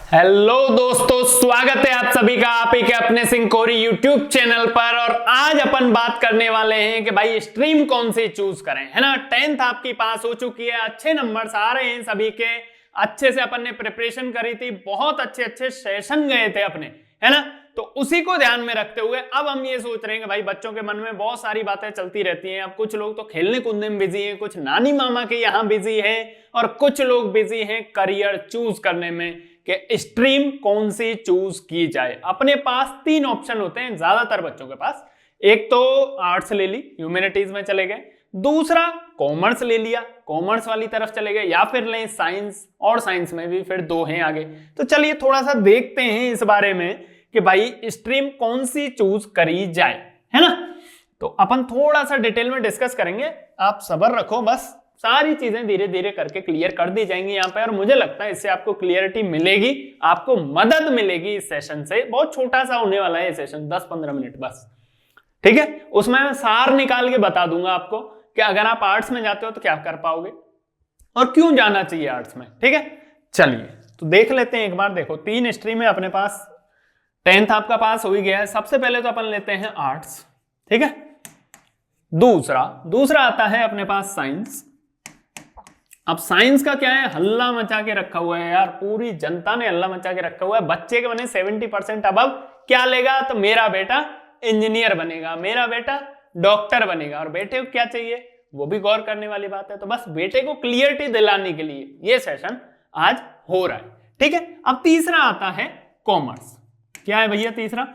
Hello दोस्तों, स्वागत है आप सभी का आप ही के अपने सिंह कोहरी यूट्यूब चैनल पर। और आज अपन बात करने वाले हैं कि भाई स्ट्रीम कौन सी चूज करें, है ना। 10th आपकी पास हो चुकी है, अच्छे नंबर्स आ रहे हैं सभी के, अच्छे से अपन ने प्रिपरेशन करी थी, बहुत अच्छे सेशन गए थे अपने, है ना। तो उसी को ध्यान में रखते हुए अब हम ये सोच रहे हैं कि भाई बच्चों के मन में बहुत सारी बातें चलती रहती हैं। अब कुछ लोग तो खेलने कूदने में बिजी हैं, कुछ नानी मामा के यहाँ बिजी हैं, और कुछ लोग बिजी हैं करियर चूज करने में कि स्ट्रीम कौन सी चूज की जाए। अपने पास 3 ऑप्शन होते हैं ज्यादातर बच्चों के पास। एक तो आर्ट्स ले ली, ह्यूमैनिटीज में चले गए, दूसरा कॉमर्स ले लिया, कॉमर्स वाली तरफ चले गए, या फिर लें साइंस, और साइंस में भी फिर 2 हैं आगे। तो चलिए थोड़ा सा देखते हैं इस बारे में कि भाई स्ट्रीम कौन सी चूज करी जाए, है ना। तो अपन थोड़ा सा डिटेल में डिस्कस करेंगे, आप सब्र रखो, बस सारी चीजें धीरे धीरे करके क्लियर कर दी जाएंगी यहाँ पे। और मुझे लगता है इससे आपको क्लियरिटी मिलेगी, आपको मदद मिलेगी इस सेशन से। बहुत छोटा सा होने वाला है ये सेशन, 10-15 मिनट बस, ठीक है। उसमें मैं सार निकाल के बता दूंगा आपको कि अगर आप आर्ट्स में जाते हो तो क्या कर पाओगे और क्यों जाना चाहिए आर्ट्स में, ठीक है। चलिए तो देख लेते हैं एक बार। देखो 3 स्ट्रीम है अपने पास, 10th आपका पास हो ही गया है। सबसे पहले तो अपन लेते हैं आर्ट्स, ठीक है। दूसरा आता है अपने पास साइंस। अब साइंस का क्या है, हल्ला मचा के रखा हुआ है यार, पूरी जनता ने हल्ला मचा के रखा हुआ है। बच्चे के बने 70% अब क्या लेगा, तो मेरा बेटा इंजीनियर बनेगा, मेरा बेटा डॉक्टर बनेगा। और बेटे को क्या चाहिए, वो भी गौर करने वाली बात है। तो बस बेटे को क्लियरिटी दिलाने के लिए ये सेशन आज हो रहा है, ठीक है। अब तीसरा आता है कॉमर्स। क्या है भैया तीसरा,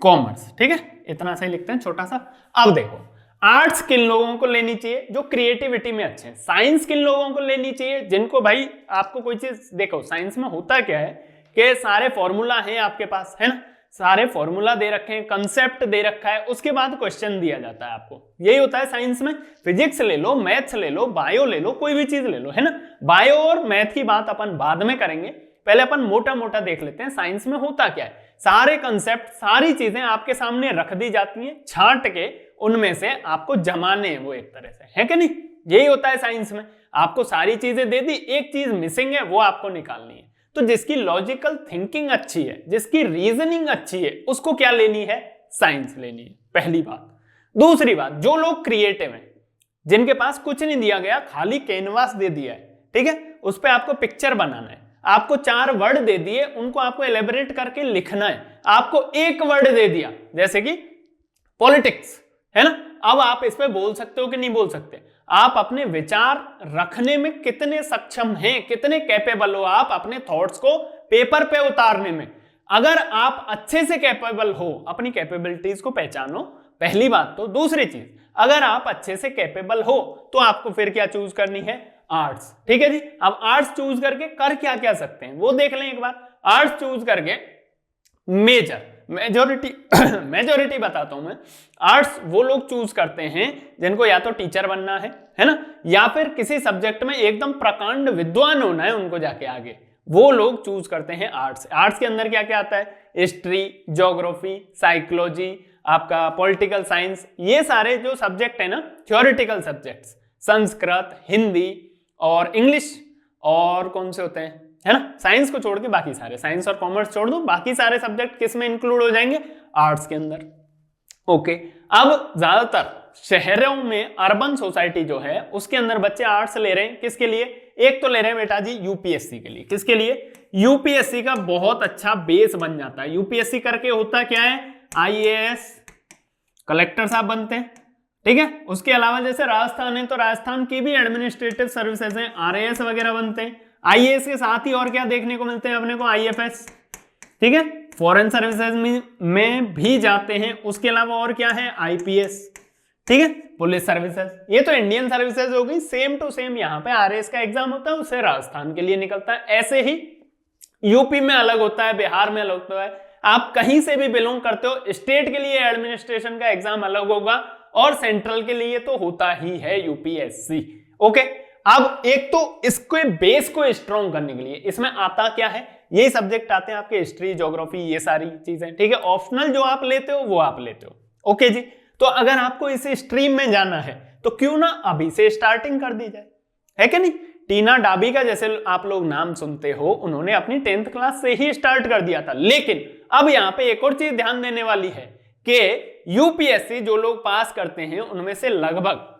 कॉमर्स, ठीक है। इतना सही लिखते हैं छोटा सा। अब देखो आर्ट्स किन लोगों को लेनी चाहिए, जो क्रिएटिविटी में अच्छे हैं। साइंस किन लोगों को लेनी चाहिए, जिनको भाई आपको कोई चीज, देखो साइंस में होता क्या है कि सारे फॉर्मूला हैं आपके पास, है ना। सारे फॉर्मूला दे रखे हैं, कंसेप्ट दे रखा है, उसके बाद क्वेश्चन दिया जाता है आपको। यही होता है साइंस में। फिजिक्स ले लो, मैथ्स ले लो, बायो ले लो, कोई भी चीज ले लो, है ना। बायो और मैथ की बात अपन बाद में करेंगे, पहले अपन मोटा मोटा देख लेते हैं साइंस में होता क्या है। सारे कंसेप्ट, सारी चीजें आपके सामने रख दी जाती हैं, छांट के उनमें से आपको जमाने हैं वो एक तरह से, है कि नहीं। यही होता है साइंस में, आपको सारी चीजें दे दी, एक चीज मिसिंग है वो आपको निकालनी है। तो जिसकी लॉजिकल थिंकिंग अच्छी है, जिसकी रीजनिंग अच्छी है, उसको क्या लेनी है, साइंस लेनी है, पहली बात। दूसरी बात, जो लोग क्रिएटिव हैं, जिनके पास कुछ नहीं दिया गया, खाली कैनवास दे दिया है, ठीक है, उस पर आपको पिक्चर बनाना है, आपको 4 वर्ड दे दिए, उनको आपको एलेबोरेट करके लिखना है। आपको एक वर्ड दे दिया जैसे कि पॉलिटिक्स, है ना। अब आप इस पे बोल सकते हो कि नहीं बोल सकते, आप अपने विचार रखने में कितने सक्षम हैं, कितने कैपेबल हो आप अपने थॉट्स को पेपर पे उतारने में। अगर आप अच्छे से कैपेबल हो, अपनी कैपेबिलिटीज को पहचानो, पहली बात तो। दूसरी चीज, अगर आप अच्छे से कैपेबल हो तो आपको फिर क्या चूज करनी है, आर्ट्स, ठीक है जी। अब आर्ट्स चूज करके कर क्या क्या सकते हैं वो देख लें एक बार। आर्ट्स चूज करके मेजॉरिटी बताता हूं मैं। आर्ट्स वो लोग चूज करते हैं जिनको या तो टीचर बनना है ना, या फिर किसी सब्जेक्ट में एकदम प्रकांड विद्वान होना है, उनको जाके आगे वो लोग चूज करते हैं आर्ट्स। आर्ट्स के अंदर क्या क्या आता है, हिस्ट्री, ज्योग्राफी, साइकोलॉजी, आपका पॉलिटिकल साइंस, ये सारे जो सब्जेक्ट है ना, थ्योरेटिकल सब्जेक्ट्स, संस्कृत, हिंदी और इंग्लिश, और कौन से होते हैं, है ना। साइंस को छोड़ के बाकी सारे, साइंस और कॉमर्स छोड़ दो, बाकी सारे सब्जेक्ट किस में इंक्लूड हो जाएंगे, आर्ट्स के अंदर। ओके, अब ज्यादातर शहरों में अर्बन सोसाइटी जो है उसके अंदर बच्चे आर्ट्स ले रहे हैं, किसके लिए, एक तो ले रहे हैं बेटा जी यूपीएससी के लिए। किसके लिए, यूपीएससी का बहुत अच्छा बेस बन जाता है। यूपीएससी करके होता क्या है, आईएएस, कलेक्टर साहब बनते हैं, ठीक है। उसके अलावा जैसे राजस्थान है तो राजस्थान की भी एडमिनिस्ट्रेटिव सर्विसेज हैं, आरएएस वगैरह बनते हैं। आईएएस के साथ ही और क्या देखने को मिलते हैं अपने को, आईएफएस, ठीक है, फॉरेन सर्विसेज में भी जाते हैं। उसके अलावा और क्या है, आईपीएस, ठीक है, पुलिस सर्विसेज। ये तो इंडियन सर्विसेज हो गई, सेम टू सेम यहाँ पे आरएएस का एग्जाम होता है, उससे राजस्थान के लिए निकलता है। ऐसे ही यूपी में अलग होता है, बिहार में अलग होता है। आप कहीं से भी बिलोंग करते हो, स्टेट के लिए एडमिनिस्ट्रेशन का एग्जाम अलग होगा, और सेंट्रल के लिए तो होता ही है यूपीएससी। ओके, अब एक तो इसके बेस को स्ट्रॉन्ग करने के लिए इसमें आता क्या है, यही सब्जेक्ट आते हैं आपके, हिस्ट्री, ज्योग्राफी, ये सारी चीजें, ठीक है। ऑप्शनल जो आप लेते हो वो आप लेते हो, ओके जी। तो अगर आपको इस स्ट्रीम में जाना है तो क्यों ना अभी से स्टार्टिंग कर दी जाए, है कि नहीं। टीना डाबी का जैसे आप लोग नाम सुनते हो, उन्होंने अपनी 10th क्लास से ही स्टार्ट कर दिया था। लेकिन अब यहाँ पे एक और चीज ध्यान देने वाली है कि यूपीएससी जो लोग पास करते हैं उनमें से लगभग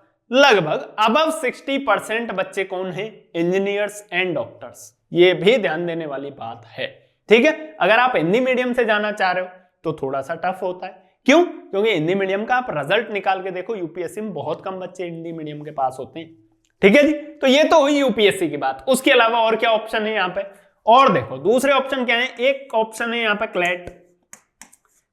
अबव 60% बच्चे कौन है? Engineers and doctors. ये भी ध्यान देने वाली बात है, ठीक है। अगर आप हिंदी मीडियम से जाना चाह रहे हो तो थोड़ा सा टफ होता है। क्यों? क्योंकि हिंदी मीडियम का आप रिजल्ट निकाल के देखो, यूपीएससी में बहुत कम बच्चे हिंदी मीडियम के पास होते हैं, ठीक है जी। तो ये तो हुई यूपीएससी की बात। उसके अलावा और क्या ऑप्शन है यहाँ पे? और देखो दूसरे ऑप्शन क्या है। एक ऑप्शन है यहाँ पे क्लैट।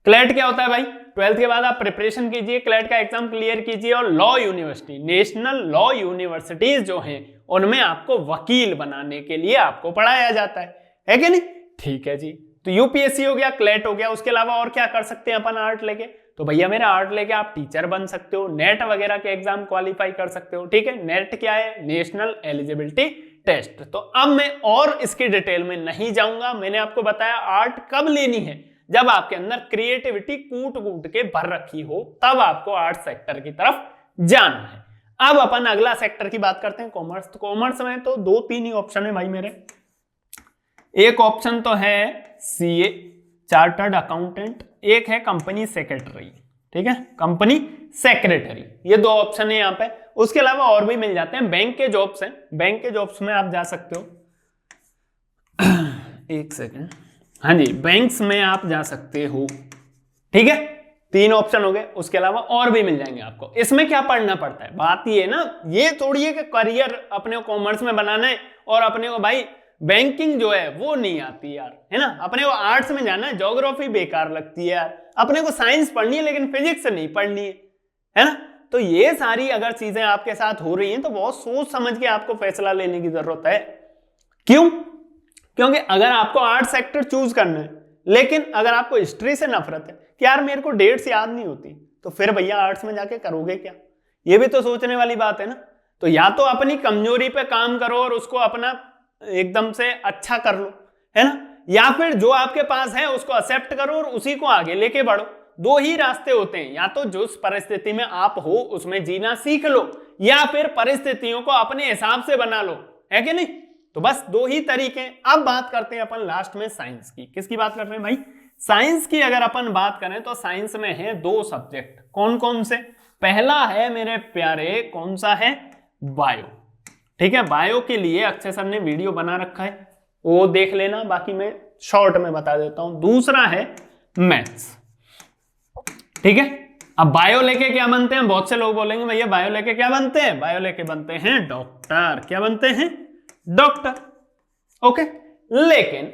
क्लैट क्या होता है भाई? 12th के बाद आप प्रिपरेशन कीजिए, क्लैट का एग्जाम क्लियर कीजिए और law university, national law universities जो हैं उनमें आपको वकील बनाने के लिए आपको पढ़ाया जाता है कि नहीं? ठीक है जी। तो यूपीएससी हो गया, क्लैट हो गया। उसके अलावा और क्या कर सकते हैं अपन आर्ट लेके? तो भैया मेरा आर्ट लेके आप टीचर बन सकते हो, नेट वगैरह के एग्जाम क्वालिफाई कर सकते हो, ठीक है। नेट क्या है? National eligibility test. तो अब मैं और इसकी डिटेल में नहीं जाऊंगा। मैंने आपको बताया आर्ट कब लेनी है, जब आपके अंदर क्रिएटिविटी कूट कूट के भर रखी हो, तब आपको आर्ट सेक्टर की तरफ जाना है। अब अपन अगला सेक्टर की बात करते हैं, कॉमर्स। तो कॉमर्स में तो 2-3 ही ऑप्शन है भाई मेरे। एक ऑप्शन तो है सीए, चार्टर्ड अकाउंटेंट, एक है कंपनी सेक्रेटरी, ठीक है, कंपनी सेक्रेटरी। ये 2 ऑप्शन है यहाँ पे। उसके अलावा और भी मिल जाते हैं। बैंक के जॉब्स हैं, बैंक के जॉब्स में आप जा सकते हो। एक सेकेंड, हाँ जी, बैंक्स में आप जा सकते हो, ठीक है। 3 ऑप्शन हो गए। उसके अलावा और भी मिल जाएंगे आपको। इसमें क्या पढ़ना पड़ता है? बात ये ना, ये थोड़ी है कि करियर अपने को कॉमर्स में बनाना है और अपने को भाई बैंकिंग जो है वो नहीं आती यार, है ना। अपने को आर्ट्स में जाना है, ज्योग्राफी बेकार लगती है यार। अपने को साइंस पढ़नी है लेकिन फिजिक्स नहीं पढ़नी है ना। तो ये सारी अगर चीजें आपके साथ हो रही हैं तो बहुत सोच समझ के आपको फैसला लेने की जरूरत है। क्यों? क्योंकि अगर आपको आर्ट सेक्टर चूज करना है, लेकिन अगर आपको हिस्ट्री से नफरत है कि यार मेरे को डेट्स याद नहीं होती, तो फिर भैया आर्ट्स में जाके करोगे क्या? ये भी तो सोचने वाली बात है ना। तो या तो अपनी कमजोरी पे काम करो और उसको अपना एकदम से अच्छा कर लो, है ना, या फिर जो आपके पास है उसको एक्सेप्ट करो और उसी को आगे लेके बढ़ो। 2 ही रास्ते होते हैं, या तो जिस परिस्थिति में आप हो उसमें जीना सीख लो, या फिर परिस्थितियों को अपने हिसाब से बना लो, है कि नहीं। तो बस 2 ही तरीके। अब बात करते हैं अपन लास्ट में साइंस की। किसकी बात कर रहे हैं भाई? साइंस की अगर अपन बात करें तो साइंस में है 2 सब्जेक्ट। कौन कौन से? पहला है मेरे प्यारे, कौन सा है? बायो, ठीक है। बायो के लिए अक्षय सर ने वीडियो बना रखा है, वो देख लेना, बाकी मैं शॉर्ट में बता देता हूं। दूसरा है मैथ्स, ठीक है। अब बायो लेके क्या बनते हैं? बहुत से लोग बोलेंगे भैया बायो लेके क्या बनते हैं? बायो लेके बनते हैं डॉक्टर। क्या बनते हैं? Doctor, okay. लेकिन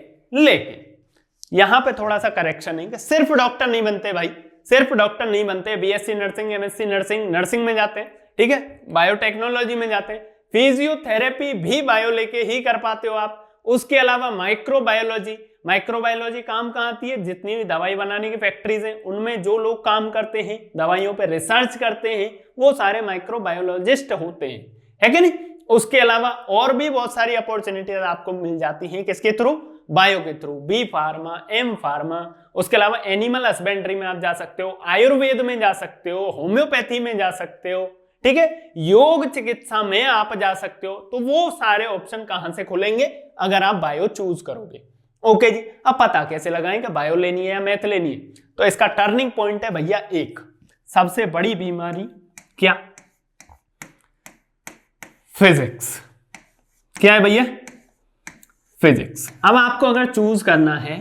यहां पे थोड़ा सा करेक्शन है कि सिर्फ डॉक्टर नहीं बनते भाई, सिर्फ डॉक्टर नहीं बनते। बीएससी नर्सिंग, एमएससी नर्सिंग में जाते हैं, ठीक है, बायोटेक्नोलॉजी में जाते हैं, फिजियोथेरेपी भी बायो लेके ही कर पाते हो आप। उसके अलावा माइक्रोबायोलॉजी काम कहाँ आती है? जितनी भी दवाई बनाने की फैक्ट्रीज हैं उनमें जो लोग काम करते हैं, दवाइयों पे रिसर्च करते हैं, वो सारे माइक्रोबायोलॉजिस्ट होते हैं, है कि नहीं। उसके अलावा और भी बहुत सारी अपॉर्चुनिटीज आपको मिल जाती हैं, किसके थ्रू? बायो के through. B pharma, M pharma, उसके अलावा एनिमल हस्बेंड्री में आप जा सकते हो, आयुर्वेद में जा सकते हो, होम्योपैथी में जा सकते हो, ठीक है, योग चिकित्सा में आप जा सकते हो। तो वो सारे ऑप्शन कहां से खुलेंगे अगर आप बायो चूज करोगे। ओके जी। अब पता कैसे लगाएं कि बायो लेनी है या मैथ लेनी है? तो इसका टर्निंग पॉइंट है भैया एक, सबसे बड़ी बीमारी क्या? फिजिक्स। क्या है भैया? फिजिक्स। अब आपको अगर चूज करना है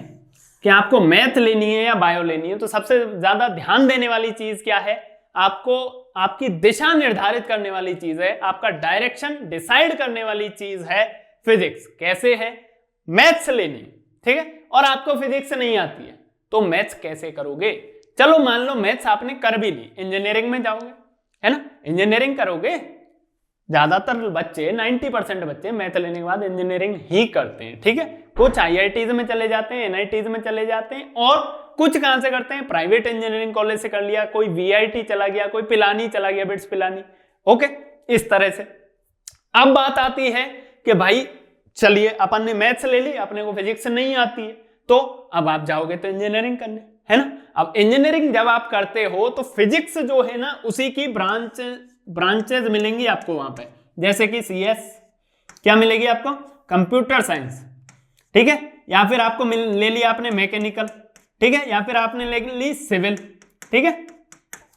कि आपको मैथ लेनी है या बायो लेनी है, तो सबसे ज्यादा ध्यान देने वाली चीज क्या है? आपको आपकी दिशा निर्धारित करने वाली चीज है, आपका डायरेक्शन डिसाइड करने वाली चीज है फिजिक्स। कैसे है? मैथ्स लेनी, ठीक है, और आपको फिजिक्स नहीं आती है तो मैथ्स कैसे करोगे? चलो मान लो मैथ्स आपने कर भी ली, इंजीनियरिंग में जाओगे, है ना, इंजीनियरिंग करोगे। ज्यादातर बच्चे 90% बच्चे मैथ लेने के बाद इंजीनियरिंग ही करते हैं, ठीक है। कुछ आईआईटीज में चले जाते हैं, एनआईटीज में चले जाते हैं, और कुछ कहां से करते हैं? प्राइवेट इंजीनियरिंग कॉलेज से कर लिया, कोई वीआईटी चला गया, कोई पिलानी चला गया, बिट्स पिलानी, ओके, इस तरह से। अब बात आती है कि भाई चलिए अपन ने मैथ्स ले ली, अपने को फिजिक्स नहीं आती है, तो अब आप जाओगे तो इंजीनियरिंग करने, है ना। अब इंजीनियरिंग जब आप करते हो तो फिजिक्स जो है ना उसी की ब्रांचेज मिलेंगी आपको वहां पे, जैसे कि सीएस, क्या मिलेगी आपको? कंप्यूटर साइंस, ठीक है, या फिर आपको ले लिया आपने मैकेनिकल, ठीक है, या फिर आपने ले ली सिविल, ठीक है,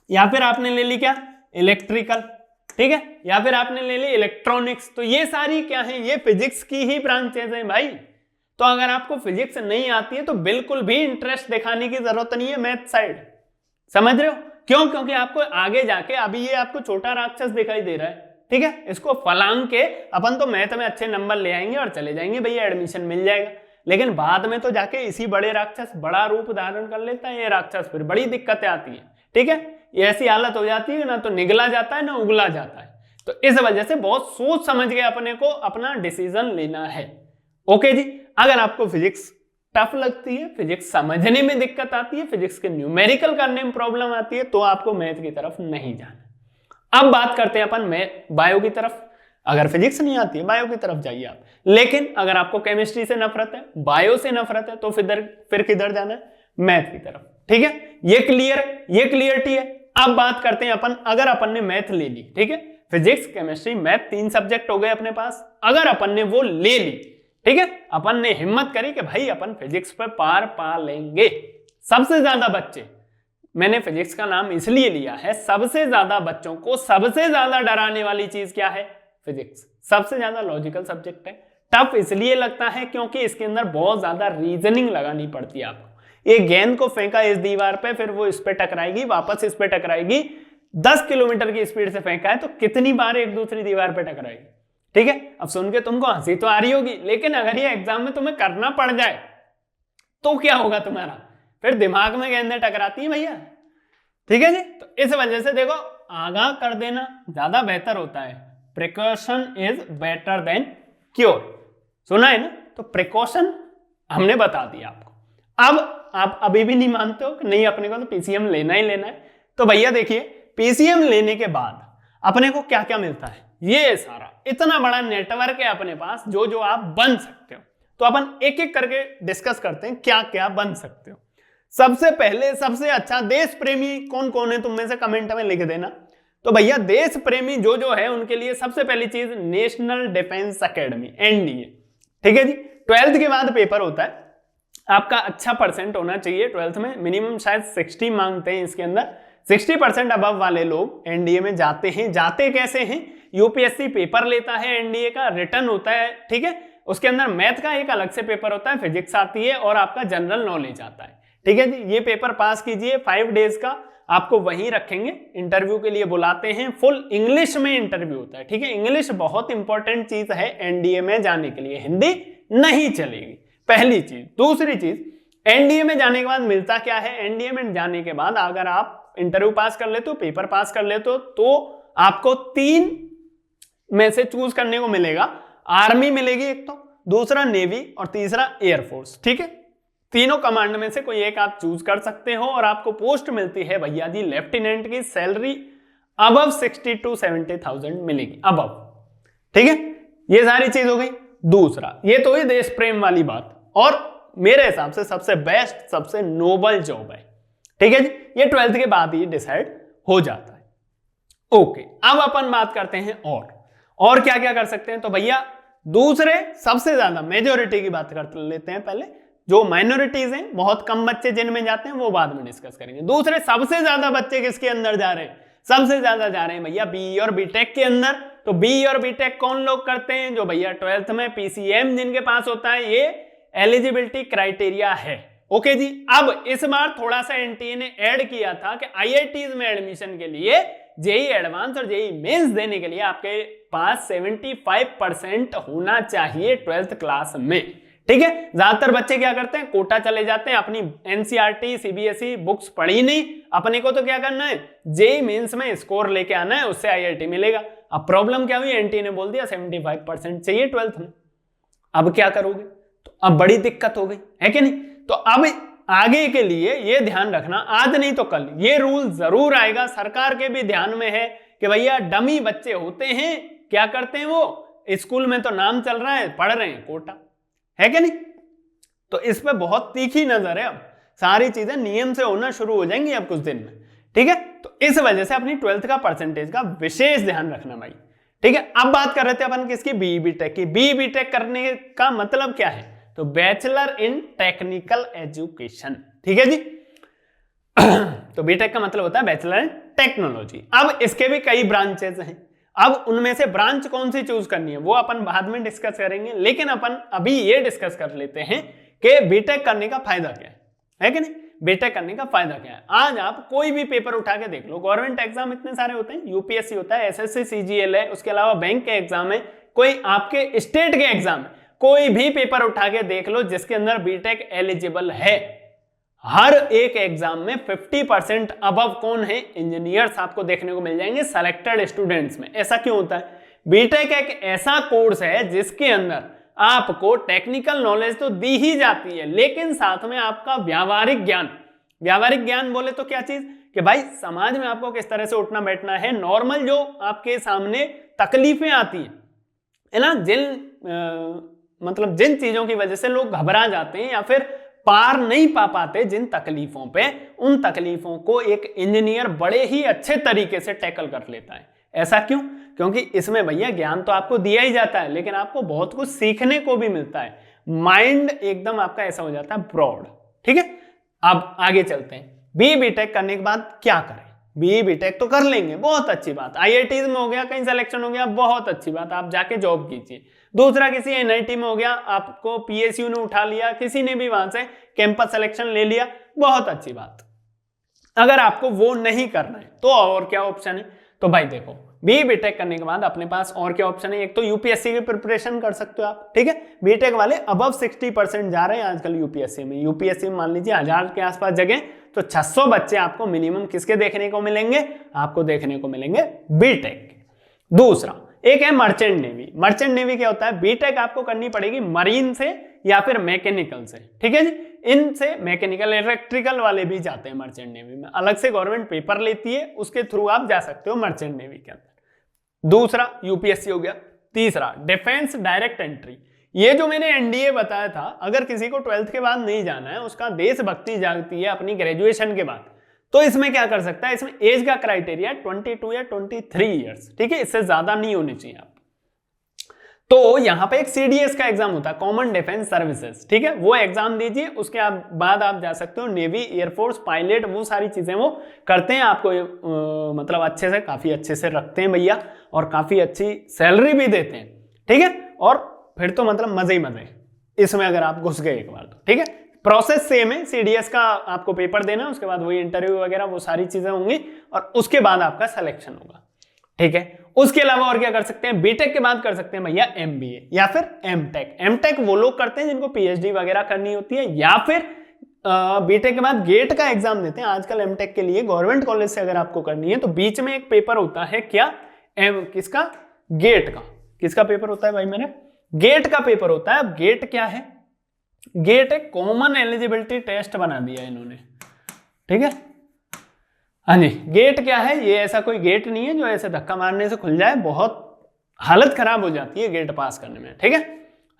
या फिर आपने ले ली क्या? इलेक्ट्रिकल, ठीक है, या फिर आपने ले ली इलेक्ट्रॉनिक्स। तो ये सारी क्या है? ये फिजिक्स की ही ब्रांचेज हैं भाई। तो अगर आपको फिजिक्स नहीं आती है तो बिल्कुल भी इंटरेस्ट दिखाने की जरूरत नहीं है मैथ साइड, समझ रहे हो? क्यों? क्योंकि आपको आगे जाके, अभी ये आपको छोटा राक्षस दिखाई दे रहा है, ठीक है, इसको फलांग के अपन तो मैथ में अच्छे नंबर ले आएंगे और चले जाएंगे, भैया एडमिशन मिल जाएगा। लेकिन बाद में तो जाके इसी बड़े राक्षस बड़ा रूप धारण कर लेता है ये राक्षस, फिर बड़ी दिक्कतें आती है, ठीक है। ये ऐसी हालत हो जाती है ना तो निगला जाता है ना उगला जाता है। तो इस वजह से बहुत सोच समझ के अपने को अपना डिसीजन लेना है। ओके जी, अगर आपको फिजिक्स टफ लगती है, फिजिक्स समझने में दिक्कत आती है, फिजिक्स के न्यूमेरिकल करने में प्रॉब्लम आती है, तो आपको मैथ की तरफ नहीं जाना। अब बात करते हैं अपन बायो की तरफ। अगर फिजिक्स नहीं आती है बायो की तरफ जाइए आप, लेकिन अगर आपको केमिस्ट्री से नफरत है, बायो से नफरत है, तो फिर किधर जाना है? मैथ की तरफ, ठीक है। ये क्लियरिटी है। अब बात करते हैं अपन, अगर अपन ने मैथ ले ली, ठीक है, फिजिक्स केमिस्ट्री मैथ 3 सब्जेक्ट हो गए अपने पास, अगर अपन ने वो ले ली, ठीक है, अपन ने हिम्मत करी कि भाई अपन फिजिक्स पे पार पा लेंगे। सबसे ज्यादा बच्चे, मैंने फिजिक्स का नाम इसलिए लिया है, सबसे ज्यादा बच्चों को सबसे ज्यादा डराने वाली चीज क्या है? फिजिक्स। सबसे ज्यादा लॉजिकल सब्जेक्ट है। टफ इसलिए लगता है क्योंकि इसके अंदर बहुत ज्यादा रीजनिंग लगानी पड़ती है आपको। एक गेंद को फेंका इस दीवार पे, फिर वो इस पे टकराएगी, वापस इस पे टकराएगी। 10 किलोमीटर की स्पीड से फेंका है तो कितनी बार एक दूसरी दीवार पे टकराएगी, ठीक है। अब सुन के तुमको हंसी तो आ रही होगी, लेकिन अगर ये एग्जाम में तुम्हें करना पड़ जाए तो क्या होगा तुम्हारा? फिर दिमाग में गेंदें टकराती हैं भैया, ठीक है जी। तो इस वजह से देखो, आगाह कर देना ज्यादा बेहतर होता है। Precaution is better than cure, सुना है ना? तो प्रिकॉशन हमने बता दिया आपको। अब आप अभी भी नहीं मानते हो कि नहीं अपने को तो पीसीएम लेना ही लेना है, तो भैया देखिए, पीसीएम लेने के बाद अपने को क्या क्या मिलता है? ये सारा इतना बड़ा नेटवर्क है अपने पास जो जो आप बन सकते हो। तो अपन एक एक करके डिस्कस करते हैं क्या क्या बन सकते हो। सबसे पहले सबसे अच्छा देश प्रेमी कौन कौन है, तुम में से कमेंट में लिख देना। तो भैया देश प्रेमी जो जो है उनके लिए सबसे पहली चीज नेशनल डिफेंस एकेडमी, एनडीए, ठीक है जी। 12th के बाद पेपर होता है, आपका अच्छा परसेंट होना चाहिए 12th में, मिनिमम शायद 60 मांगते हैं इसके अंदर। 60% अबव वाले लोग एनडीए में जाते हैं। जाते कैसे हैं? यूपीएससी पेपर लेता है एनडीए का, रिटर्न होता है, ठीक है, उसके अंदर मैथ का एक अलग से पेपर होता है, फिजिक्स आती है और आपका जनरल नॉलेज आता है, ठीक है जी। ये पेपर पास कीजिए, 5 डेज का आपको वहीं रखेंगे, इंटरव्यू के लिए बुलाते हैं, फुल इंग्लिश में इंटरव्यू होता है, ठीक है। इंग्लिश बहुत इंपॉर्टेंट चीज है एनडीए में जाने के लिए, हिंदी नहीं चलेगी, पहली चीज। दूसरी चीज, एनडीए में जाने के बाद मिलता क्या है? एनडीए में जाने के बाद अगर आप इंटरव्यू पास कर लेते हो, पेपर पास कर लेते हो, तो आपको 3 में से चूज करने को मिलेगा। आर्मी मिलेगी एक तो, दूसरा नेवी और तीसरा एयरफोर्स, ठीक है। तीनों कमांड में से कोई एक आप चूज कर सकते हो और आपको पोस्ट मिलती है भैया जी लेफ्टिनेंट की। सैलरी अबव 60 to 70,000 मिलेगी, अबव, ठीक है। ये सारी चीज हो गई। दूसरा, ये तो ही देश प्रेम वाली बात, और मेरे हिसाब से सबसे बेस्ट, सबसे नोबल जॉब है, ठीक है जी। ये 12th के बाद ही डिसाइड हो जाता है। ओके, अब अपन बात करते हैं और क्या क्या कर सकते हैं। तो भैया दूसरे सबसे ज्यादा मेजोरिटी की बात कर लेते हैं पहले, जो माइनॉरिटीज हैं, बहुत कम बच्चे जिनमें जाते हैं वो बाद में डिस्कस करेंगे। दूसरे सबसे ज्यादा बच्चे किसके अंदर जा रहे हैं? सबसे ज्यादा जा रहे हैं भैया बी और बीटेक के अंदर। तो बी और बीटेक कौन लोग करते हैं? जो भैया 12th में पीसीएम जिनके पास होता है, ये एलिजिबिलिटी क्राइटेरिया है। ओके जी। अब इस बार थोड़ा सा एनटीए ने ऐड किया था कि आईआईटीज में एडमिशन के लिए जेई एडवांस और जेई मेंस देने के लिए आपके पास 75% होना चाहिए 12th क्लास में, ठीक है। ज्यादातर बच्चे क्या करते हैं? कोटा चले जाते हैं, अपनी एनसीईआरटी सीबीएसई बुक्स पढ़ी नहीं, अपने को तो क्या करना है? जेई मेंस में स्कोर लेके आना है, उससे आईआईटी मिलेगा। अब प्रॉब्लम क्या हुई? एनटीए ने बोल दिया 75% चाहिए 12th में। अब क्या करोगे? तो अब बड़ी दिक्कत हो गई, है कि नहीं? तो अब आगे के लिए ये ध्यान रखना, आज नहीं तो कल ये रूल जरूर आएगा। सरकार के भी ध्यान में है कि भैया डमी बच्चे होते हैं, क्या करते हैं वो? स्कूल में तो नाम चल रहा है, पढ़ रहे हैं कोटा, है कि नहीं? तो इस पे बहुत तीखी नजर है। अब सारी चीजें नियम से होना शुरू हो जाएंगी अब कुछ दिन में, ठीक है। तो इस वजह से अपनी 12th का परसेंटेज का विशेष ध्यान रखना भाई, ठीक है, अब बात कर रहे थे अपन किसकी, बीई बीटेक की। बीई बीटेक करने का मतलब क्या है, तो बैचलर इन टेक्निकल एजुकेशन, ठीक है जी। तो बीटेक का मतलब होता है बैचलर इन टेक्नोलॉजी। अब इसके भी कई ब्रांचेस हैं, अब उनमें से ब्रांच कौन सी चूज करनी है वो अपन बाद में डिस्कस करेंगे, लेकिन अपन अभी ये डिस्कस कर लेते हैं कि बीटेक करने का फायदा क्या है कि नहीं, बीटेक करने का फायदा क्या है। आज आप कोई भी पेपर उठा के देख लो, गवर्नमेंट एग्जाम इतने सारे होते हैं, यूपीएससी होता है, एसएससी सीजीएल है, उसके अलावा बैंक के एग्जाम है, कोई आपके स्टेट के एग्जाम है, कोई भी पेपर उठा के देख लो जिसके अंदर बीटेक एलिजिबल है, हर एक एग्जाम में 50% अबव कौन है, इंजीनियर्स आपको देखने को मिल जाएंगे सेलेक्टेड स्टूडेंट्स में। ऐसा क्यों होता है, बीटेक एक ऐसा कोर्स है जिसके अंदर आपको टेक्निकल नॉलेज तो दी ही जाती है, लेकिन साथ में आपका व्यावहारिक ज्ञान, व्यावहारिक ज्ञान बोले तो क्या चीज, कि भाई समाज में आपको किस तरह से उठना बैठना है, नॉर्मल जो आपके सामने तकलीफें आती है ना, जिन चीजों की वजह से लोग घबरा जाते हैं या फिर पार नहीं पा पाते जिन तकलीफों पे, उन तकलीफों को एक इंजीनियर बड़े ही अच्छे तरीके से टैकल कर लेता है। ऐसा क्यों, क्योंकि इसमें भैया ज्ञान तो आपको दिया ही जाता है, लेकिन आपको बहुत कुछ सीखने को भी मिलता है, माइंड एकदम आपका ऐसा हो जाता है ब्रॉड, ठीक है। अब आगे चलते हैं, बीई बीटेक करने के बाद क्या करें। बीई बीटेक तो कर लेंगे, बहुत अच्छी बात, आईआईटीज में हो गया, कहीं सिलेक्शन हो गया, बहुत अच्छी बात, आप जाके जॉब कीजिए। दूसरा किसी एनआईटी में हो गया, आपको पीएसयू ने उठा लिया, किसी ने भी वहां से कैंपस सिलेक्शन ले लिया, बहुत अच्छी बात। अगर आपको वो नहीं करना है तो और क्या ऑप्शन है, तो भाई देखो बीई बीटेक करने के बाद अपने पास और क्या ऑप्शन है, एक तो यूपीएससी की प्रिपरेशन कर सकते हो आप, ठीक है। बीटेक वाले अबव 60% जा रहे हैं आजकल यूपीएससी में। यूपीएससी में मान लीजिए 1000 के आसपास जगह, तो 600 बच्चे आपको मिनिमम किसके देखने को मिलेंगे, आपको देखने को मिलेंगे बीटेक के। दूसरा एक है मर्चेंट नेवी। मर्चेंट नेवी क्या होता है, बीटेक आपको करनी पड़ेगी मरीन से या फिर मैकेनिकल से, ठीक है जी। इनसे मैकेनिकल इलेक्ट्रिकल वाले भी जाते हैं मर्चेंट नेवी में, अलग से गवर्नमेंट पेपर लेती है, उसके थ्रू आप जा सकते हो मर्चेंट नेवी के अंदर। दूसरा यूपीएससी हो गया। तीसरा डिफेंस डायरेक्ट एंट्री। ये जो मैंने एनडीए बताया था, अगर किसी को 12th के बाद नहीं जाना है, उसका देशभक्ति जागती है अपनी ग्रेजुएशन के बाद, तो इसमें क्या कर सकता है, इसमें एज का क्राइटेरिया 22 या 23 ईयर्स, ठीक है, इससे ज्यादा नहीं होनी चाहिए आप। तो यहां पे एक सीडीएस का एग्जाम होता है, कॉमन डिफेंस सर्विसेज, ठीक है, वो एग्जाम दीजिए, उसके बाद आप जा सकते हो नेवी, एयरफोर्स, पायलट, वो सारी चीजें वो करते हैं, आपको मतलब अच्छे से, काफी अच्छे से रखते हैं भैया, और काफी अच्छी सैलरी भी देते हैं, ठीक है। और फिर तो मतलब मजे ही मजे इसमें, अगर आप घुस गए एक बार तो, ठीक है। प्रोसेस सेम है, सीडीएस का आपको पेपर देना, उसके बाद वही इंटरव्यू वगैरह वो सारी चीजें होंगी, और उसके बाद आपका सिलेक्शन होगा, ठीक है। उसके अलावा और क्या कर सकते हैं, बीटेक के बाद कर सकते हैं भैया एमबीए या फिर एमटेक। एमटेक वो लोग करते हैं जिनको पीएचडी वगैरह करनी होती है, या फिर बीटेक के बाद गेट का एग्जाम देते हैं। आजकल एमटेक के लिए गवर्नमेंट कॉलेज से अगर आपको करनी है तो बीच में एक पेपर होता है, क्या, किसका, गेट का। किसका पेपर होता है भाई, मेरे गेट का पेपर होता है। अब गेट क्या है, गेट एक कॉमन एलिजिबिलिटी टेस्ट बना दिया इन्होंने, ठीक है। हाँ जी, गेट क्या है, ये ऐसा कोई गेट नहीं है जो ऐसे धक्का मारने से खुल जाए, बहुत हालत खराब हो जाती है गेट पास करने में, ठीक है।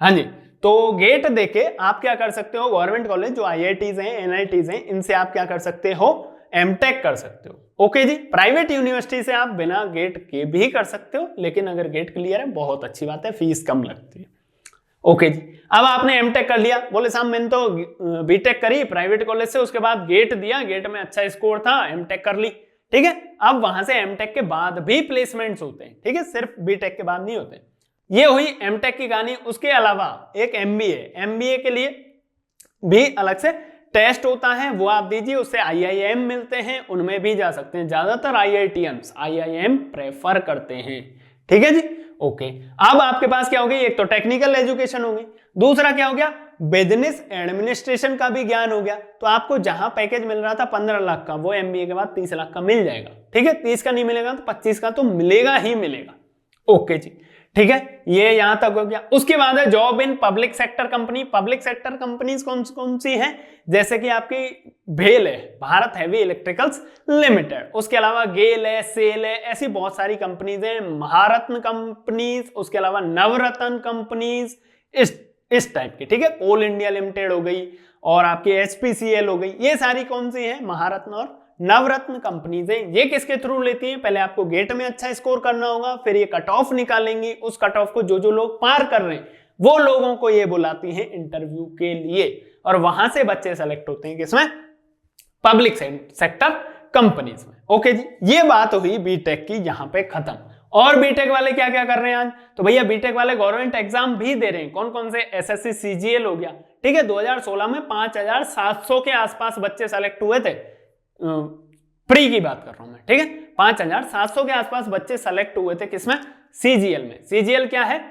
हाँ जी, तो गेट देके आप क्या कर सकते हो, गवर्नमेंट कॉलेज जो आईआईटीज हैं, एनआईटीज हैं, इनसे आप क्या कर सकते हो, एमटेक कर सकते हो, ओके जी। प्राइवेट यूनिवर्सिटी से आप बिना गेट के भी कर सकते हो, लेकिन अगर गेट क्लियर है बहुत अच्छी बात है, फीस कम लगती है, ओके जी। अब आपने एमटेक कर लिया, बोले साहब मैंने तो बीटेक करी प्राइवेट कॉलेज से, उसके बाद गेट दिया, गेट में अच्छा स्कोर था, एमटेक कर ली, ठीक है। अब वहां से एमटेक के बाद भी प्लेसमेंट्स होते हैं, ठीक है, सिर्फ बीटेक के बाद नहीं होते। ये हुई एमटेक की कहानी। उसके अलावा एक एमबीए, एमबीए के लिए भी अलग से टेस्ट होता है, वो आप दीजिए, उससे आईआईएम मिलते हैं, उनमें भी जा सकते हैं। ज्यादातर आईआईटीएम्स आईआईएम प्रेफर करते हैं, ठीक है जी, ओके। अब आपके पास क्या हो गई, एक तो टेक्निकल एजुकेशन हो गई, दूसरा क्या हो गया, बिजनेस एडमिनिस्ट्रेशन का भी ज्ञान हो गया। तो आपको जहां पैकेज मिल रहा था 15 लाख का, वो एमबीए के बाद 30 लाख का मिल जाएगा, ठीक है। 30 का नहीं मिलेगा तो 25 का तो मिलेगा ही मिलेगा, ओके जी, ठीक है। ये यहां तक हो गया। उसके बाद है job in public sector company. Public sector companies कौन सी हैं, जैसे कि आपकी भेल है, भारत हैवी इलेक्ट्रिकल्स लिमिटेड, उसके अलावा गेल है, सेल है, ऐसी बहुत सारी कंपनीज हैं, महारत्न कंपनीज, उसके अलावा नवरत्न कंपनीज, इस टाइप की, ठीक है। कोल इंडिया लिमिटेड हो गई, और आपकी एचपीसीएल हो गई, ये सारी कौन सी है, महारत्न और नवरत्न कंपनीज है। ये किसके थ्रू लेती हैं? पहले आपको गेट में अच्छा स्कोर करना होगा, फिर ये कट ऑफ निकालेंगी, उस कट ऑफ को जो लोग पार कर रहे हैं वो लोगों को ये बुलाती हैं इंटरव्यू के लिए, और वहां से बच्चे सेलेक्ट होते हैं किसमें? पब्लिक सेक्टर कंपनीज में। ओके जी, ये बात हुई बीटेक की यहां पे खत्म। और बीटेक वाले क्या क्या कर रहे हैं आज? तो भैया बीटेक वाले गवर्नमेंट एग्जाम भी दे रहे हैं। कौन कौन से? एसएससी सीजीएल हो गया, ठीक है। 2016 में 5700 के आसपास बच्चे सेलेक्ट हुए थे, प्री की बात कर रहा हूं मैं, ठीक है। 5700 के आसपास बच्चे सेलेक्ट हुए थे किसमें? सीजीएल में। सीजीएल क्या है?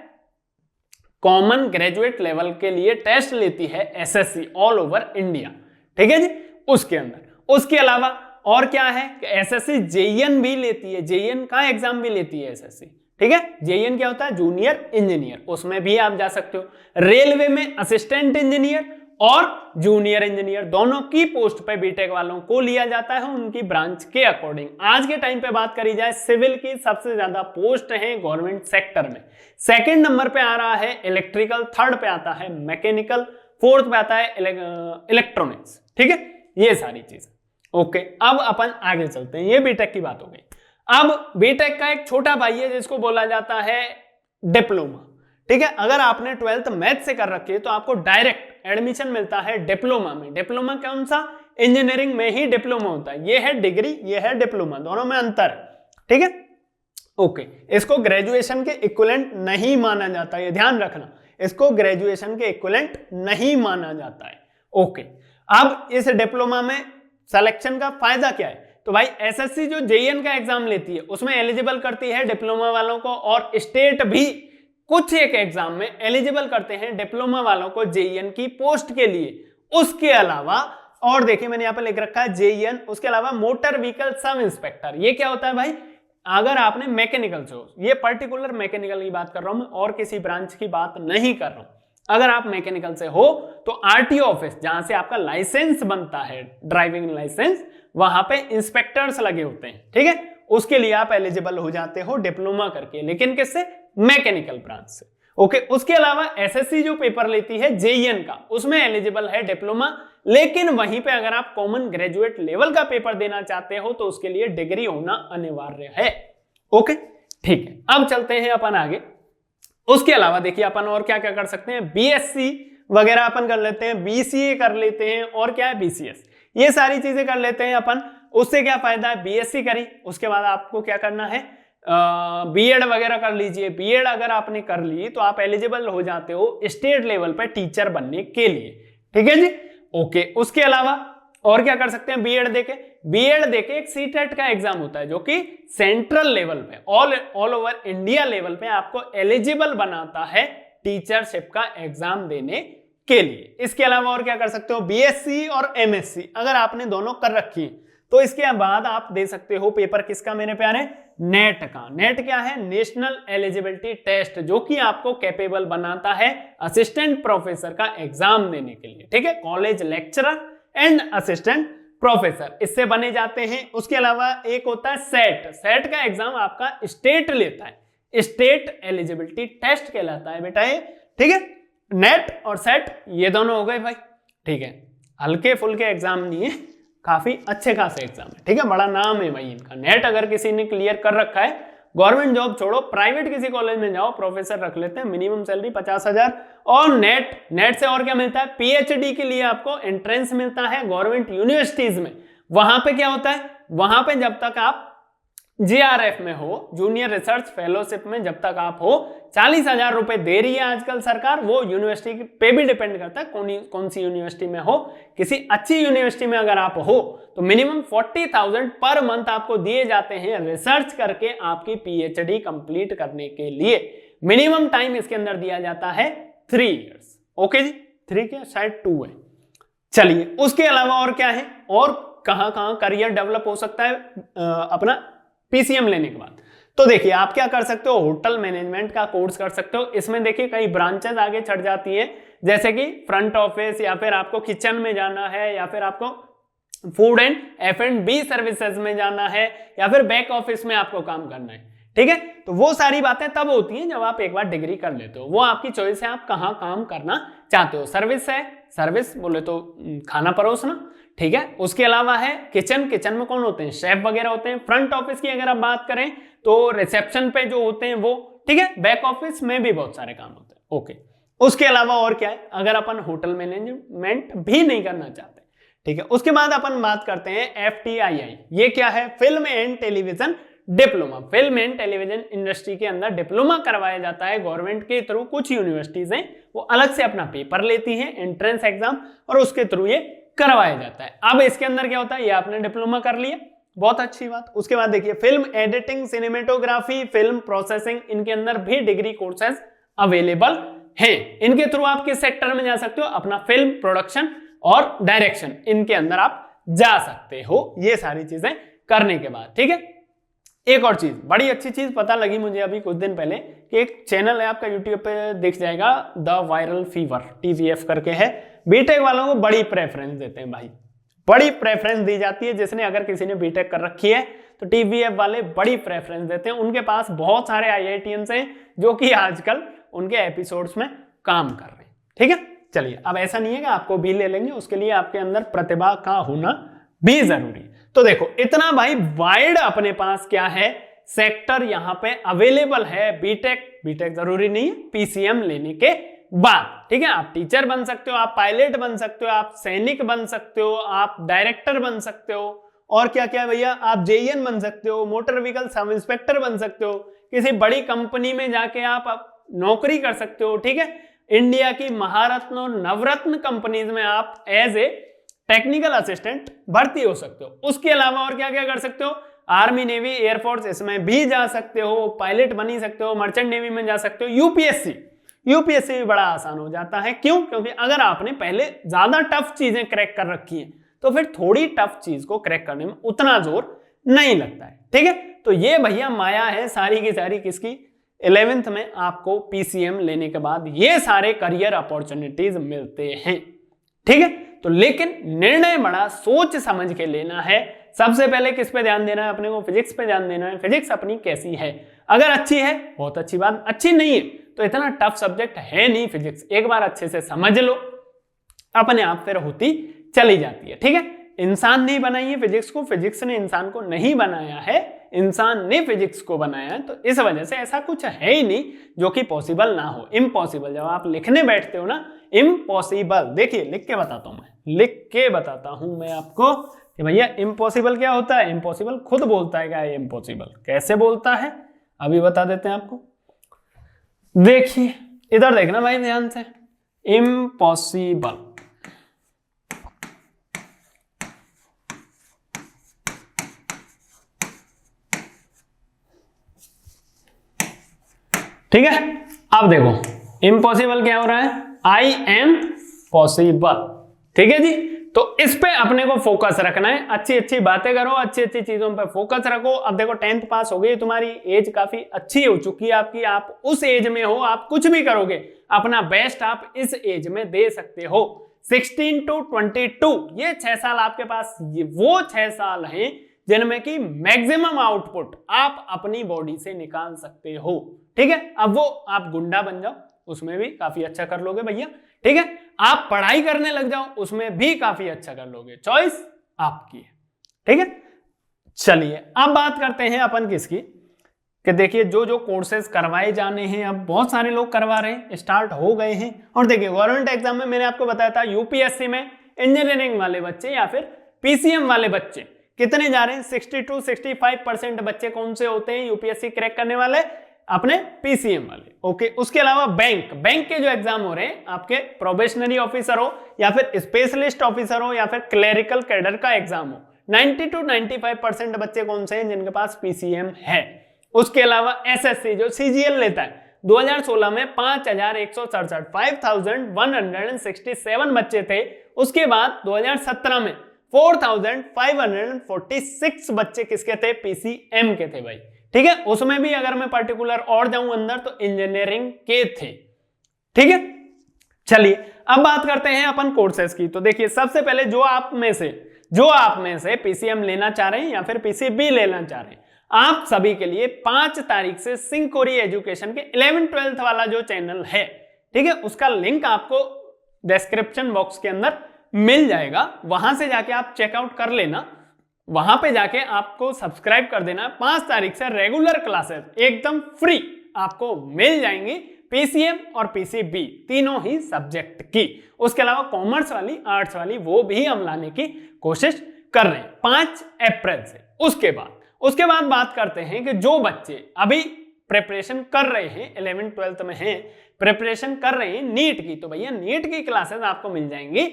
कॉमन ग्रेजुएट लेवल के लिए टेस्ट लेती है एसएससी ऑल ओवर इंडिया, ठीक है जी। उसके अंदर उसके अलावा और क्या है? एसएससी जेईएन भी लेती है, जेईएन का एग्जाम भी लेती है एसएससी, ठीक है। जेईएन क्या होता है? जूनियर इंजीनियर, उसमें भी आप जा सकते हो। रेलवे में असिस्टेंट इंजीनियर और जूनियर इंजीनियर दोनों की पोस्ट पे बीटेक वालों को लिया जाता है उनकी ब्रांच के अकॉर्डिंग। आज के टाइम पे बात करी जाए, सिविल की सबसे ज्यादा पोस्ट है गवर्नमेंट सेक्टर में। सेकंड नंबर पे आ रहा है इलेक्ट्रिकल, थर्ड पे आता है मैकेनिकल, फोर्थ पे आता है इलेक्ट्रॉनिक्स, ठीक है। ये सारी चीज ओके। अब अपन आगे चलते हैं, ये बीटेक की बात हो गई। अब बीटेक का एक छोटा भाई है जिसको बोला जाता है डिप्लोमा, ठीक है। अगर आपने 12th मैथ से कर रखी है तो आपको डायरेक्ट एडमिशन मिलता है डिप्लोमा में। डिप्लोमा कौन सा? इंजीनियरिंग में ही डिप्लोमा होता है। ये है डिग्री, ये है डिप्लोमा, दोनों में अंतर है, ठीक है। ओके, इसको ग्रेजुएशन के इक्विवेलेंट नहीं माना जाता, ये ध्यान रखना, इसको ग्रेजुएशन के इक्विवेलेंट नहीं माना जाता है। ओके, अब इस डिप्लोमा में सिलेक्शन का फायदा क्या है? तो भाई एसएससी जो जेईएन का एग्जाम लेती है उसमें एलिजिबल करती है डिप्लोमा वालों को, और स्टेट भी कुछ एक एग्जाम में एलिजिबल करते हैं डिप्लोमा वालों को जेईएन की पोस्ट के लिए। उसके अलावा और देखिए मैंने यहां पर लिख रखा है जेईएन, उसके अलावा मोटर व्हीकल सब इंस्पेक्टर। ये क्या होता है भाई? अगर आपने मैकेनिकल से हो, ये पर्टिकुलर मैकेनिकल की बात कर रहा हूं मैं, और किसी ब्रांच की बात नहीं कर रहा हूं। अगर आप मैकेनिकल से हो तो आरटीओ ऑफिस, जहां से आपका लाइसेंस बनता है, ड्राइविंग लाइसेंस, वहां पे इंस्पेक्टर्स लगे होते हैं, ठीक है। उसके लिए आप एलिजिबल हो जाते हो डिप्लोमा करके, लेकिन किससे? मैकेनिकल ब्रांच से। ओके, उसके अलावा एसएससी जो पेपर लेती है जेईएन का, उसमें एलिजिबल है डिप्लोमा, लेकिन वहीं पे अगर आप कॉमन ग्रेजुएट लेवल का पेपर देना चाहते हो तो उसके लिए डिग्री होना अनिवार्य है। ओके, ठीक है। अब चलते हैं अपन आगे। उसके अलावा देखिए अपन और क्या क्या कर सकते हैं? बीएससी वगैरह अपन कर लेते हैं, बीसीए कर लेते हैं, और क्या है? बीसीएस, ये सारी चीजें कर लेते हैं अपन। उससे क्या फायदा है? बीएससी करी, उसके बाद आपको क्या करना है? बीएड वगैरह कर लीजिए। बीएड अगर आपने कर ली तो आप एलिजिबल हो जाते हो स्टेट लेवल पर टीचर बनने के लिए, ठीक है जी। ओके, उसके अलावा और क्या कर सकते हैं? बीएड देके, बीएड देके एक सीटेट का एग्जाम होता है जो कि सेंट्रल लेवल पे, ऑल ओवर इंडिया लेवल पे आपको एलिजिबल बनाता है टीचरशिप का एग्जाम देने के लिए। इसके अलावा और क्या कर सकते हो? बीएससी और एमएससी अगर आपने दोनों कर रखी है तो इसके बाद आप दे सकते हो पेपर किसका मेरे प्यारे? नेट का। नेट क्या है? नेशनल एलिजिबिलिटी टेस्ट, जो कि आपको कैपेबल बनाता है असिस्टेंट प्रोफेसर का एग्जाम देने के लिए, ठीक है। College lecturer and assistant professor इससे बने जाते हैं। उसके अलावा एक होता है सेट। सेट का एग्जाम आपका स्टेट लेता है, स्टेट एलिजिबिलिटी टेस्ट कहलाता है बेटा ये, ठीक है। नेट और सेट ये दोनों हो गए भाई, ठीक है। हल्के फुल्के एग्जाम नहीं है, काफी अच्छे खासे एग्जाम है, ठीक है। बड़ा नाम है भाई इनका। नेट अगर किसी ने क्लियर कर रखा है, गवर्नमेंट जॉब छोड़ो, प्राइवेट किसी कॉलेज में जाओ, प्रोफेसर रख लेते हैं, मिनिमम सैलरी 50,000। और नेट से और क्या मिलता है? पीएचडी के लिए आपको एंट्रेंस मिलता है गवर्नमेंट यूनिवर्सिटीज में। वहां पे क्या होता है? वहां पे जब तक आप जेआरएफ में हो, जूनियर रिसर्च फेलोशिप में जब तक आप हो, 40,000 रुपए दे रही है आजकल सरकार। वो यूनिवर्सिटी पे भी डिपेंड करता है कौन सी यूनिवर्सिटी में हो। किसी अच्छी यूनिवर्सिटी में अगर आप हो तो मिनिमम 40,000 पर मंथ आपको दिए जाते हैं रिसर्च करके आपकी पीएचडी कंप्लीट करने के लिए। मिनिमम टाइम इसके अंदर दिया जाता है 3 इयर्स। ओके जी, 3 क्या शायद 2 है। चलिए, उसके अलावा और क्या है? और कहां करियर डेवलप हो सकता है अपना पीसीएम लेने के बाद? तो देखिए आप क्या कर सकते हो? होटल मैनेजमेंट का कोर्स कर सकते हो। इसमें देखिए कई ब्रांचेस आगे चढ़ जाती है, जैसे कि फ्रंट ऑफिस, या फिर आपको किचन में जाना है, या फिर आपको फूड एंड F&B सर्विसेज में जाना है, या फिर बैक ऑफिस में आपको काम करना है, ठीक है। तो वो सारी बातें तब होती हैं जब आप एक बार डिग्री कर लेते हो। वो आपकी चॉइस है आप कहाँ काम करना चाहते हो। सर्विस है, सर्विस बोले तो खाना परोसना, ठीक है। उसके अलावा है किचन, किचन में कौन होते हैं, शेफ वगैरह होते हैं। फ्रंट ऑफिस की अगर आप बात करें तो रिसेप्शन पे जो होते हैं वो, ठीक है। बैक ऑफिस में भी बहुत सारे काम होते हैं, ओके। उसके अलावा और क्या है, अगर अपन होटल मैनेजमेंट भी नहीं करना चाहते, ठीक है। उसके बाद अपन बात करते हैं FTII, ये क्या है, film and television diploma. Film and television industry के अंदर डिप्लोमा करवाया जाता है गवर्नमेंट के थ्रू। कुछ यूनिवर्सिटीज हैं वो अलग से अपना पेपर लेती हैं, एंट्रेंस एग्जाम, और उसके थ्रू ये करवाया जाता है। अब इसके अंदर क्या होता है, ये आपने डिप्लोमा कर लिया, बहुत अच्छी बात। उसके बाद देखिए film editing, cinematography, film processing, इनके अंदर भी डिग्री कोर्सेज अवेलेबल हैं। इनके थ्रू आप किस सेक्टर में जा सकते हो, अपना फिल्म प्रोडक्शन और डायरेक्शन, इनके अंदर आप जा सकते हो ये सारी चीजें करने के बाद, ठीक है। एक और चीज, बड़ी अच्छी चीज पता लगी मुझे अभी कुछ दिन पहले कि एक चैनल है आपका यूट्यूब पे, दिख जाएगा, द वायरल फीवर TVF करके है। बीटेक वालों को बड़ी प्रेफरेंस देते हैं भाई, बड़ी प्रेफरेंस दी जाती है। जिसने अगर किसी ने बीटेक कर रखी है तो TVF वाले बड़ी प्रेफरेंस देते हैं। उनके पास बहुत सारे IITians हैं जो कि आजकल उनके एपिसोड्स में काम कर रहे हैं, ठीक है। चलिए, अब ऐसा नहीं है कि आपको भी ले लेंगे, उसके लिए आपके अंदर प्रतिभा का होना भी जरूरी। तो देखो इतना भाई वाइड अपने पास क्या है, सेक्टर यहाँ पे अवेलेबल है। बीटेक जरूरी नहीं है, PCM लेने के बाद, ठीक है। आप टीचर बन सकते हो, आप पायलट बन सकते हो, आप सैनिक बन सकते हो, आप डायरेक्टर बन सकते हो, और क्या क्या भैया, आप JEN बन सकते हो, मोटर व्हीकल सब इंस्पेक्टर बन सकते हो, किसी बड़ी कंपनी में जाके आप नौकरी कर सकते हो, ठीक है। इंडिया की महारत्न और नवरत्न कंपनीज में आप एज ए टेक्निकल असिस्टेंट भर्ती हो सकते हो। उसके अलावा और क्या क्या कर सकते हो, आर्मी, नेवी, एयरफोर्स, इसमें भी जा सकते हो, पायलट बन ही सकते हो, मर्चेंट नेवी में जा सकते हो। यूपीएससी भी बड़ा आसान हो जाता है, क्यों, क्योंकि अगर आपने पहले ज्यादा टफ चीजें क्रैक कर रखी हैं तो फिर थोड़ी टफ चीज को क्रैक करने में उतना जोर नहीं लगता है, ठीक है। तो ये भैया माया है सारी की सारी किसकी, 11th में आपको PCM लेने के बाद ये सारे करियर अपॉर्चुनिटीज मिलते हैं, ठीक है। तो लेकिन निर्णय बड़ा सोच समझ के लेना है। सबसे पहले किस पे ध्यान देना है अपने को, फिजिक्स पे ध्यान देना है। फिजिक्स अपनी कैसी है, अगर अच्छी है बहुत अच्छी बात, अच्छी नहीं है तो इतना टफ सब्जेक्ट है नहीं फिजिक्स, एक बार अच्छे से समझ लो, अपने आप फिर होती चली जाती है, ठीक है। इंसान ने बनाई है फिजिक्स को, फिजिक्स ने इंसान को नहीं बनाया है, इंसान ने फिजिक्स को बनाया है। तो इस वजह से ऐसा कुछ है ही नहीं जो कि पॉसिबल ना हो, इम्पॉसिबल। जब आप लिखने बैठते हो ना, इम्पॉसिबल, देखिए लिख के बताता हूं मैं, लिख के बताता हूं मैं आपको कि भैया इम्पॉसिबल क्या होता है। इम्पॉसिबल खुद बोलता है क्या है इम्पॉसिबल, कैसे बोलता है अभी बता देते हैं आपको। देखिए इधर देखना भाई ध्यान से, इम्पॉसिबल, ठीक है। अब देखो इम्पॉसिबल क्या हो रहा है, आई एम पॉसिबल, ठीक है जी। तो इस पे अपने को फोकस रखना है, अच्छी अच्छी बातें करो, अच्छी अच्छी चीजों पे फोकस रखो। अब देखो 10th पास हो गई, तुम्हारी एज काफी अच्छी हो चुकी है आपकी, आप उस एज में हो, आप कुछ भी करोगे, अपना बेस्ट आप इस एज में दे सकते हो। 16 to 22 ये 6 साल आपके पास, ये वो 6 साल हैं जिनमें कि मैक्सिमम आउटपुट आप अपनी बॉडी से निकाल सकते हो, ठीक है। अब वो आप गुंडा बन जाओ, उसमें भी काफी अच्छा कर लोगे भैया, ठीक है। आप पढ़ाई करने लग जाओ, उसमें भी काफी अच्छा कर लोगे, चॉइस आपकी है, ठीक है। चलिए अब बात करते हैं अपन किसकी, कि देखिए जो जो कोर्सेज करवाए जाने हैं, अब बहुत सारे लोग करवा रहे हैं, स्टार्ट हो गए हैं। और देखिए गवर्नमेंट एग्जाम में मैंने आपको बताया था, यूपीएससी में इंजीनियरिंग वाले बच्चे या फिर PCM वाले बच्चे कितने जा रहे हैं, 60 to 65% बच्चे कौन से होते हैं यूपीएससी क्रैक करने वाले, अपने PCM वाले, ओके। उसके अलावा बैंक के जो एग्जाम हो रहे हैं, आपके प्रोबेशनरी ऑफिसर हो या फिर स्पेशलिस्ट ऑफिसर हो या फिर क्लेरिकल कैडर का एग्जाम हो, 90 to 95% बच्चे कौन से हैं जिनके पास PCM है। उसके अलावा SSC जो CGL लेता है, 2016 में 5167 5167 बच्चे थे। उसके बाद 2017 में 4546 बच्चे किसके थे, PCM के थे भाई, ठीक है। उसमें भी अगर मैं पर्टिकुलर और जाऊं अंदर तो इंजीनियरिंग के थे, ठीक है। चलिए अब बात करते हैं अपन कोर्सेज की। तो देखिए सबसे पहले जो आप में से PCM लेना चाह रहे हैं या फिर PCB लेना चाह रहे हैं, आप सभी के लिए 5 तारीख से सिंकोरी एजुकेशन के 11th 12th वाला जो चैनल है, ठीक है, उसका लिंक आपको डिस्क्रिप्शन बॉक्स के अंदर मिल जाएगा, वहां से जाके आप चेकआउट कर लेना। वहां पे जाके आपको सब्सक्राइब कर देना। 5 तारीख से रेगुलर क्लासेस एकदम फ्री आपको मिल जाएंगी, पीसीएम और पीसीबी तीनों ही सब्जेक्ट की। उसके अलावा कॉमर्स वाली, आर्ट्स वाली, वो भी हम लाने की कोशिश कर रहे हैं 5 अप्रैल से। उसके बाद बात करते हैं कि जो बच्चे अभी प्रिपरेशन कर रहे हैं, 11th 12th में हैं, प्रिपरेशन कर रहे हैं नीट की, तो भैया नीट की क्लासेस आपको मिल जाएंगी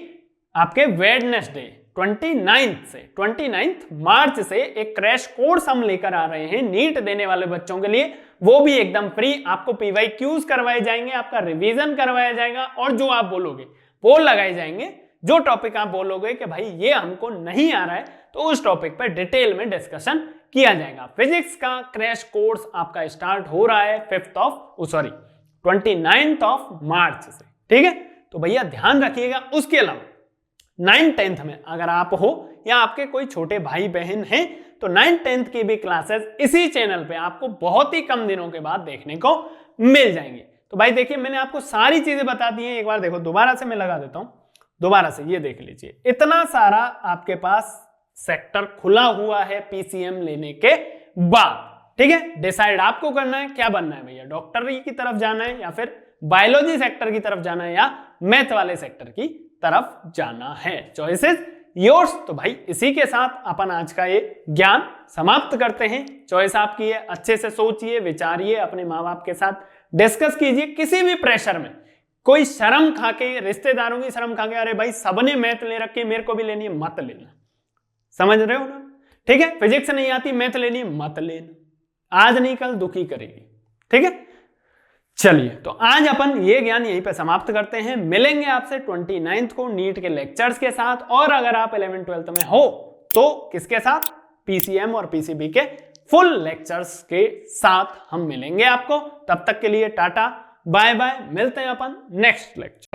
आपके वेडनेसडे 29 मार्च से। एक क्रैश कोर्स हम लेकर आ रहे हैं नीट देने वाले बच्चों के लिए, वो भी एकदम फ्री। आपको PYQs करवाए जाएंगे, आपका रिवीजन करवाया जाएगा, और जो आप बोलोगे वो लगाए जाएंगे। जो टॉपिक आप बोलोगे कि भाई ये हमको नहीं आ रहा है, तो उस टॉपिक पर डिटेल में डिस्कशन किया जाएगा। फिजिक्स का क्रैश कोर्स आपका स्टार्ट हो रहा है 29 मार्च से, ठीक है। तो भैया ध्यान रखिएगा। उसके अलावा 9th 10th में अगर आप हो या आपके कोई छोटे भाई बहन हैं, तो 9th 10th की भी क्लासेस इसी चैनल पे आपको बहुत ही कम दिनों के बाद देखने को मिल जाएंगी। तो भाई देखिए, मैंने आपको सारी चीजें बता दी हैं। एक बार देखो, दोबारा से मैं लगा देता हूं, दोबारा से ये देख लीजिए। इतना सारा आपके पास सेक्टर खुला हुआ है पीसीएम लेने के बाद, ठीक है। डिसाइड आपको करना है क्या बनना है भैया, डॉक्टरी की तरफ जाना है या फिर बायोलॉजी सेक्टर की तरफ जाना है या मैथ वाले सेक्टर की तरफ जाना है। Choices yours. तो भाई इसी के साथ अपन आज का ये ज्ञान समाप्त करते हैं। चॉइस आपकी है, अच्छे से सोचिए, विचारिए, अपने माँ बाप के साथ डिस्कस कीजिए। किसी भी प्रेशर में कोई शर्म खा के, रिश्तेदारों की शर्म खा के, अरे भाई सबने मैथ ले रखी है मेरे को भी लेनी है, मत लेना। समझ रहे हो ना, ठीक है। फिजिक्स नहीं आती, मैथ लेनी है, मत लेना। आज नहीं कल दुखी करेगी, ठीक है। चलिए, तो आज अपन ये ज्ञान यहीं पे समाप्त करते हैं। मिलेंगे आपसे 29 को नीट के लेक्चर्स के साथ। और अगर आप 11th 12th में हो तो किसके साथ, पीसीएम और पीसीबी के फुल लेक्चर्स के साथ हम मिलेंगे आपको। तब तक के लिए टाटा बाय बाय, मिलते हैं अपन नेक्स्ट लेक्चर।